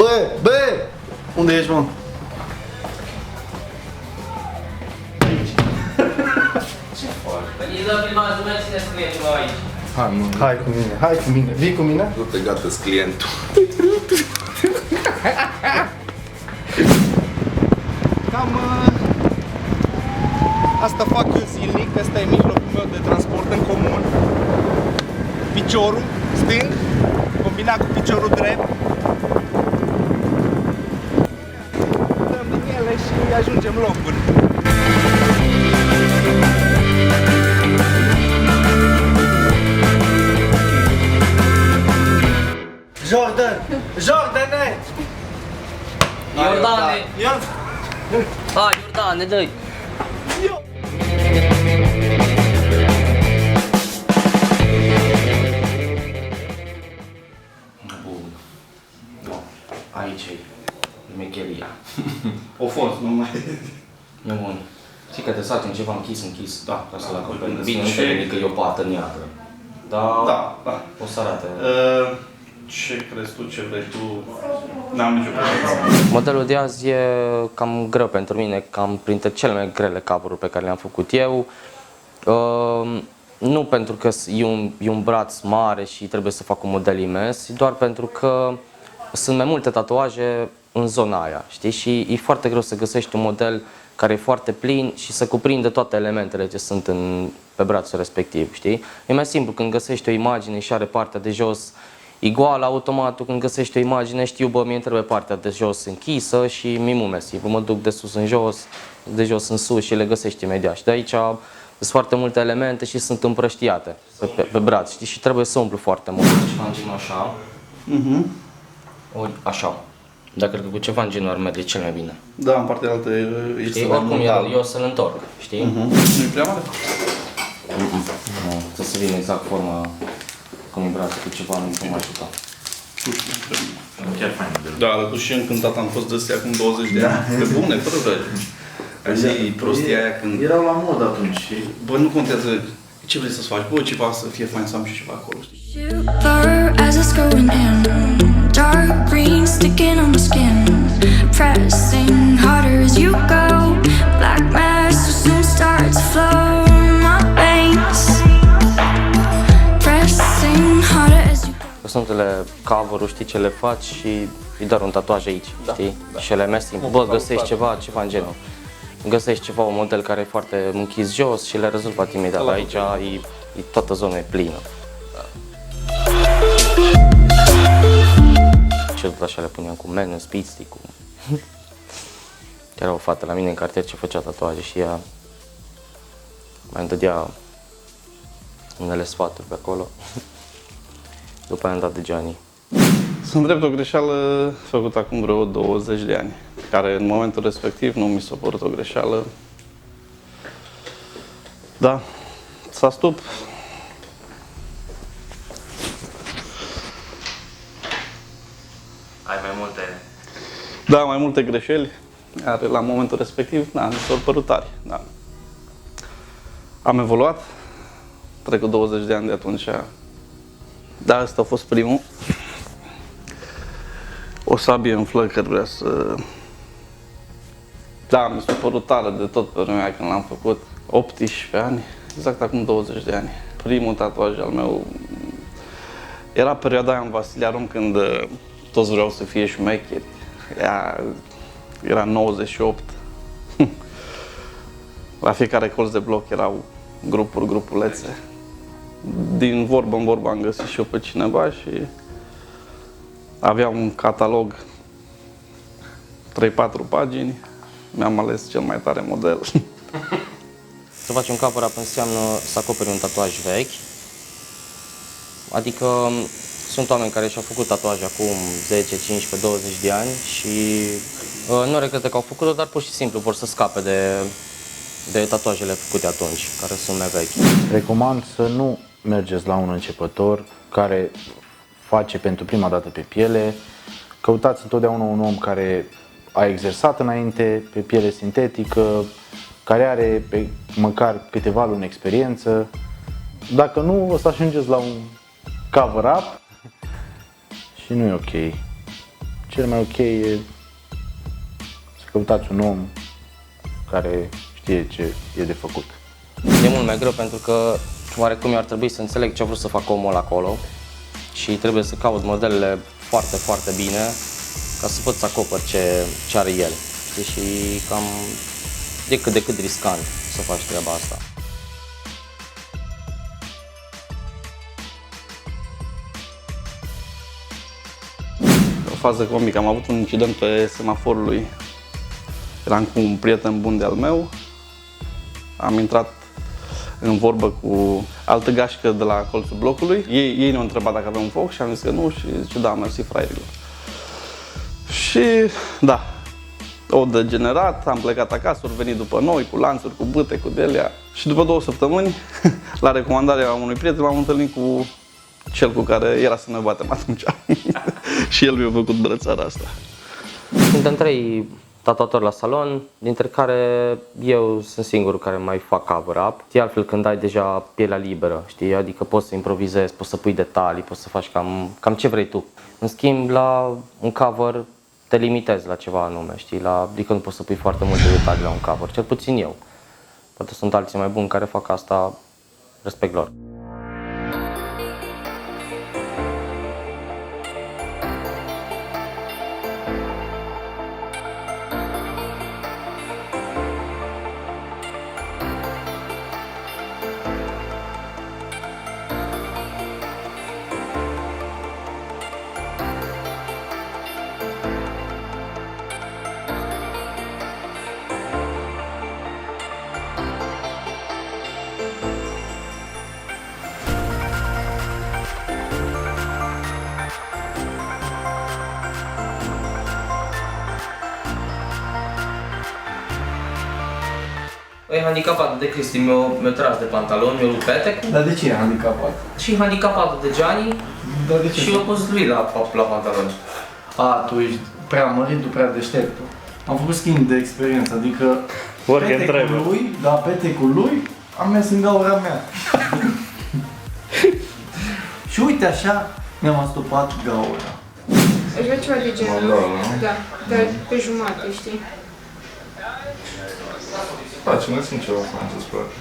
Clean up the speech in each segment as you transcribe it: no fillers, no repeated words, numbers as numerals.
Bă! Unde ești, mă? Ce faci? Veniți la filmare, nu mai țineți clientul aici. Hai cu mine, vii cu mine? Nu te gata-s clientul. Cam asta fac eu zilnic, ăsta e mijlocul meu de transport în comun. Piciorul stâng, combinat cu piciorul drept. Dăm din ele și ajungem locuri. Jordane! Iordane! Hai, Iordane, dă-i! Bun. Aici e mecheria. O fost, nu mai... E bun. Știi că te facem ceva închis, da, ca să-l acoperim. Bine, nu te gândi că e o pată neagră. Da. O să arate. Ce crezi tu, ce vrei tu? N-am nicio problemă. Modelul de azi e cam greu pentru mine, cam printre cele mai grele cover-uri pe care le-am făcut eu. Nu pentru că e un braț mare și trebuie să fac un model imens, doar pentru că sunt mai multe tatuaje în zona aia, știi? Și e foarte greu să găsești un model care e foarte plin și să cuprindă toate elementele ce sunt pe brațul respectiv, știi? E mai simplu când găsești o imagine și are partea de jos igual, automat, când găsești o imagine, știu, bă, mie trebuie partea de jos închisă și mi-e mesi. Mă duc de sus în jos, de jos în sus și le găsești imediat. Și de aici sunt foarte multe elemente și sunt împrăștiate pe braț, știi? Și trebuie să umplu foarte mult. Ceva în genul așa, ori așa. Dar cred că cu ceva în genul ar merge cel mai bine. Da, în partea altă e Știi, oricum eu o să-l întorc, știi? Nu-i prea mare? Nu, trebuie să vină exact forma cum e brațul, cu ceva nu mă ajuta. Chiar fain. Da, dar tu și încântat am fost de astea acum 20 de ani. Pe bune, fără vreme. Așa e prostia aia când... Erau la mod atunci și... Bă, nu contează ce vrei să-ți faci. Bă, ceva să fie fain, să am și ceva acolo, știi? Shiver as it's going in. Dark green sticking on my skin. Pressing harder as you go. Black mass will soon start to flow in my veins. Pressing harder as you go. Sunt unele cover-uri, știi ce le faci și e doar un tatuaj aici, știi? Și ele mai simplu. Bă, găsești ceva în genul. Găsești ceva, un model care e foarte închis jos și le rezolvat imediat. Aici e toată zona e plină. Și tot așa le puneam cu men, speedstick, cu... Era o fată la mine în cartier ce făcea tatuaje și ea mai îmi dădea unele sfaturi pe acolo. După aia am dat de Gianni. Sunt drept o greșeală făcută acum vreo 20 de ani, care în momentul respectiv nu mi s-a părut o greșeală. Da, s-a stup. Ai mai multe? Da, mai multe greșeli, iar la momentul respectiv, da, mi s-au părut tari, da. Am evoluat, trecut 20 de ani de atunci, da, ăsta a fost primul. O sabie în flăcări vrea să... Da, mi s-a părut tare de tot pe vremea când l-am făcut, 18 ani, exact acum 20 de ani. Primul tatuaj al meu era perioada aia în Vasile Arum când toți vreau să fie șmecheri. Era 98. La fiecare colț de bloc erau grupulețe. Din vorbă în vorbă am găsit și eu pe cineva și aveam un catalog 3-4 pagini. Mi-am ales cel mai tare model. Să faci un cover-up înseamnă să acoperi un tatuaj vechi. Adică sunt oameni care și-au făcut tatuaje acum 10, 15, 20 de ani și nu regretă că au făcut-o, dar pur și simplu vor să scape de tatuajele făcute atunci, care sunt mai vechi. Recomand să nu mergeți la un începător care face pentru prima dată pe piele. Căutați întotdeauna un om care a exersat înainte pe piele sintetică, care are măcar câteva luni experiență. Dacă nu, o să ajungeți la un cover-up și nu e ok. cel mai ok e să căutați un om care știe ce e de făcut. E mult mai greu pentru că oarecum eu ar trebui să înțeleg ce a vrut să facă omul acolo și trebuie să caut modelele foarte, foarte bine ca să pot să acopăr ce are el. Știi? Și cam e cât de cât riscant să faci treaba asta. O fază comică, am avut un incident pe semaforul lui. Eram cu un prieten bun de-al meu, am intrat în vorbă cu altă gașcă de la colțul blocului. Ei ne-au întrebat dacă avem un foc și am zis că nu și zice da, mersi fraierilor. Și da, au degenerat, am plecat acasă, au venit după noi cu lanțuri, cu bâte, cu delea. Și după 2 săptămâni, la recomandarea unui prieten, m-am întâlnit cu cel cu care era să ne batem atunci. Și el mi-a făcut brățara asta. Suntem 3 tatuatori la salon, dintre care eu sunt singurul care mai fac cover-up. E altfel când ai deja pielea liberă, știi? Adică poți să improvizezi, poți să pui detalii, poți să faci cam ce vrei tu. În schimb, la un cover te limitezi la ceva anume, știi? Adică nu poți să pui foarte multe detalii la un cover, cel puțin eu. Poate sunt alții mai buni care fac asta, respect lor. E handicapat de Cristi, mi-a tras de pantalon, mi-a rupt petecul. Dar de ce e handicapat? Și handicapatul de Gianni. Dar de ce? Și eu pus lui la pantalon. A, tu ești prea mărit, tu prea deștept. Am făcut schimb de experiență, adică petecul lui, da, petecul lui, am mers în gaura mea. Și uite așa, mi-am astupat gaura. Aș vrea ceva de genul, da, dar pe jumate, știi? Face, mai sunt ceva fain să-ți placă.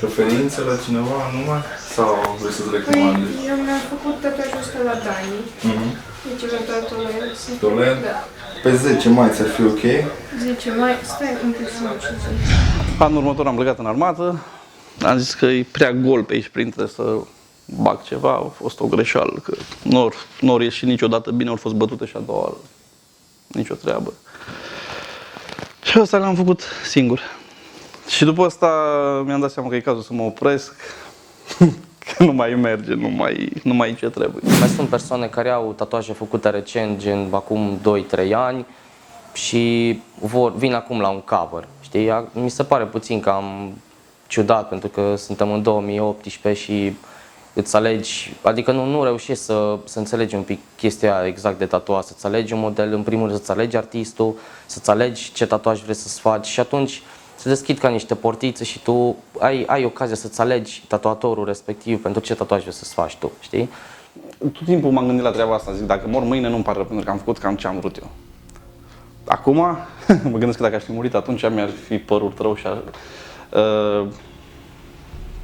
Preferințe la cineva numai? Sau vrei să-ți recomande? Păi, eu mi-am făcut tatuajul ăsta la Dani. Deci eventual toleră. Toleră? Da. Pe 10 mai ți-ar fi ok? 10 mai, stai un pic să mă cinsesc. Anul următor am plecat în armată, am zis că e prea gol pe aici printre să bag ceva, a fost o greșeală, că nu au ieșit niciodată bine, au fost bătute și a doua oară. Nicio treabă. Și asta l-am făcut singur. Și după asta mi-am dat seama că e cazul să mă opresc, că nu mai merge, nu mai e ce trebuie. Mai sunt persoane care au tatuaje făcute recent, gen acum 2-3 ani și vin acum la un cover, știi? Mi se pare puțin cam ciudat pentru că suntem în 2018 și îți alegi, adică nu reușești să înțelegi un pic chestia exact de tatuaj, să-ți alegi un model, în primul rând să-ți alegi artistul, să-ți alegi ce tatuaj vrei să-ți faci și atunci se deschid ca niște portițe și tu ai ocazia să-ți alegi tatuatorul respectiv pentru ce tatuaj vrei să-ți faci tu, știi? Tot timpul m-am gândit la treaba asta, zic, dacă mor mâine nu-mi pare rău pentru că am făcut cam ce am vrut eu. Acum, mă gândesc că dacă aș fi murit atunci mi-ar fi părut rău și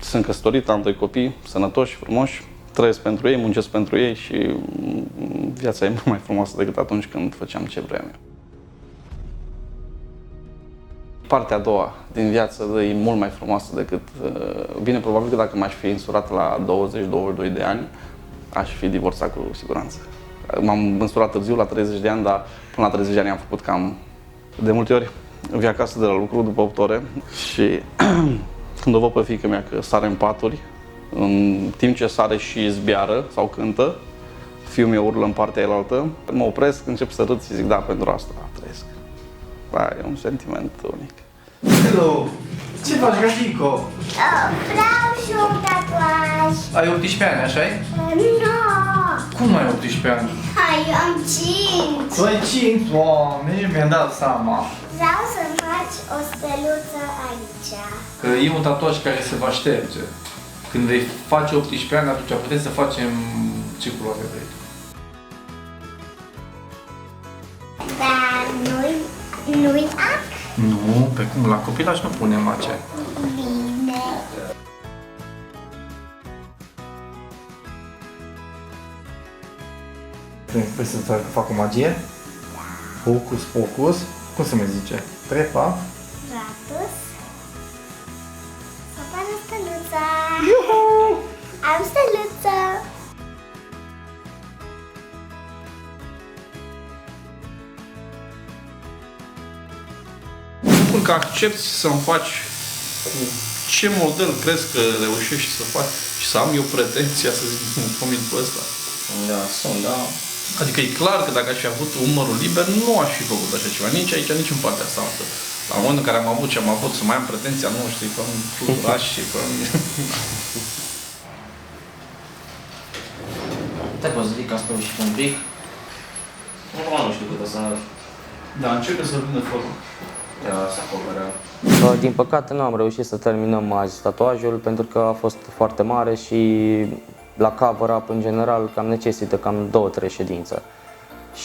sunt căsătorit, am 2 copii, sănătoși, frumoși, trăiesc pentru ei, muncesc pentru ei și viața e mult mai frumoasă decât atunci când făceam ce vreau eu. Partea a doua din viață e mult mai frumoasă decât... Bine, probabil că dacă m-aș fi însurat la 20-22 de ani, aș fi divorțat cu siguranță. M-am însurat târziu, la 30 de ani, dar până la 30 de ani am făcut cam... De multe ori vin acasă de la lucru după 8 ore și când o văd pe fiica mea că sare în paturi, în timp ce sare și zbiară sau cântă, fiul meu urlă în partea elaltă, mă opresc, încep să râd și zic, da, pentru asta trăiesc. Da, e un sentiment unic. Hello! Ce faci, Gagico? Vreau și un tatuaj. Ai 18 ani, așa-i? Nu! Cum ai 18 ani? Eu am 5. Tu ai 5, Doamne, mi-am dat seama. Vreau să faci o steluță aici. Că e un tatuaj care se va șterge. Când vei face 18 ani, atunci putem să facem ce culoare vrei. Nu-i ac? Nu, pe cum, la copilaj nu punem ace. Bine. Vrei să fac o magie? Hocus pocus. Cum se mai zice? Trepa. Ratus. Să apară steluța. Am steluță. Spun că accepti să-mi faci cu ce model crezi că reușești să faci și să am eu pretenția să zic un cumilul ăsta. Da, sunt, da. Adică e clar că dacă aș fi avut umărul liber, nu aș fi făcut așa ceva. Nici aici, nici în partea asta. La momentul în care am avut ce am avut, să mai am pretenția, nu știu, pe un fluturaș și pe un... Te poți ridica asta și un pic. Nu știu cât o să... Da, începe să vină formă. Ia să acoperă. Din păcate nu am reușit să terminăm azi tatuajul pentru că a fost foarte mare și la cover-up în general cam necesită cam 2-3 ședințe.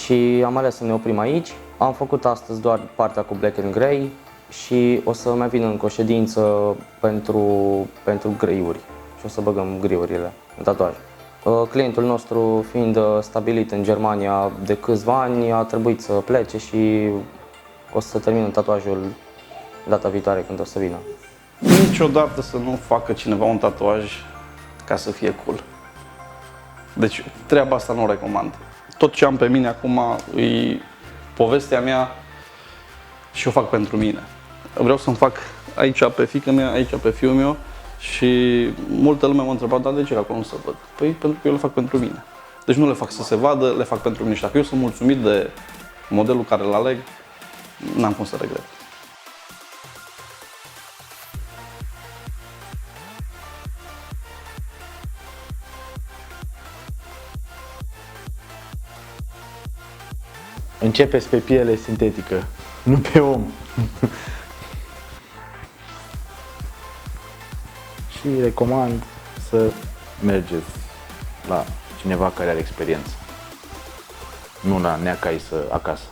Și am ales să ne oprim aici. Am făcut astăzi doar partea cu black and grey și o să mai vină încă o ședință pentru greiuri și o să băgăm greiurile în tatuaj. Clientul nostru fiind stabilit în Germania de câțiva ani a trebuit să plece și o să terminăm tatuajul data viitoare când o să vină. Niciodată să nu facă cineva un tatuaj ca să fie cool. Deci treaba asta nu o recomand. Tot ce am pe mine acum e povestea mea și o fac pentru mine. Vreau să-mi fac aici pe fiica mea, aici pe fiul meu și multă lume m-a întrebat, dar de ce acolo nu se văd? Păi pentru că eu le fac pentru mine. Deci nu le fac să se vadă, le fac pentru mine și dacă eu sunt mulțumit de modelul care îl aleg, n-am cum să regret. Începeți pe piele sintetică, nu pe om. Și recomand să mergeți la cineva care are experiență, nu la neacai acasă.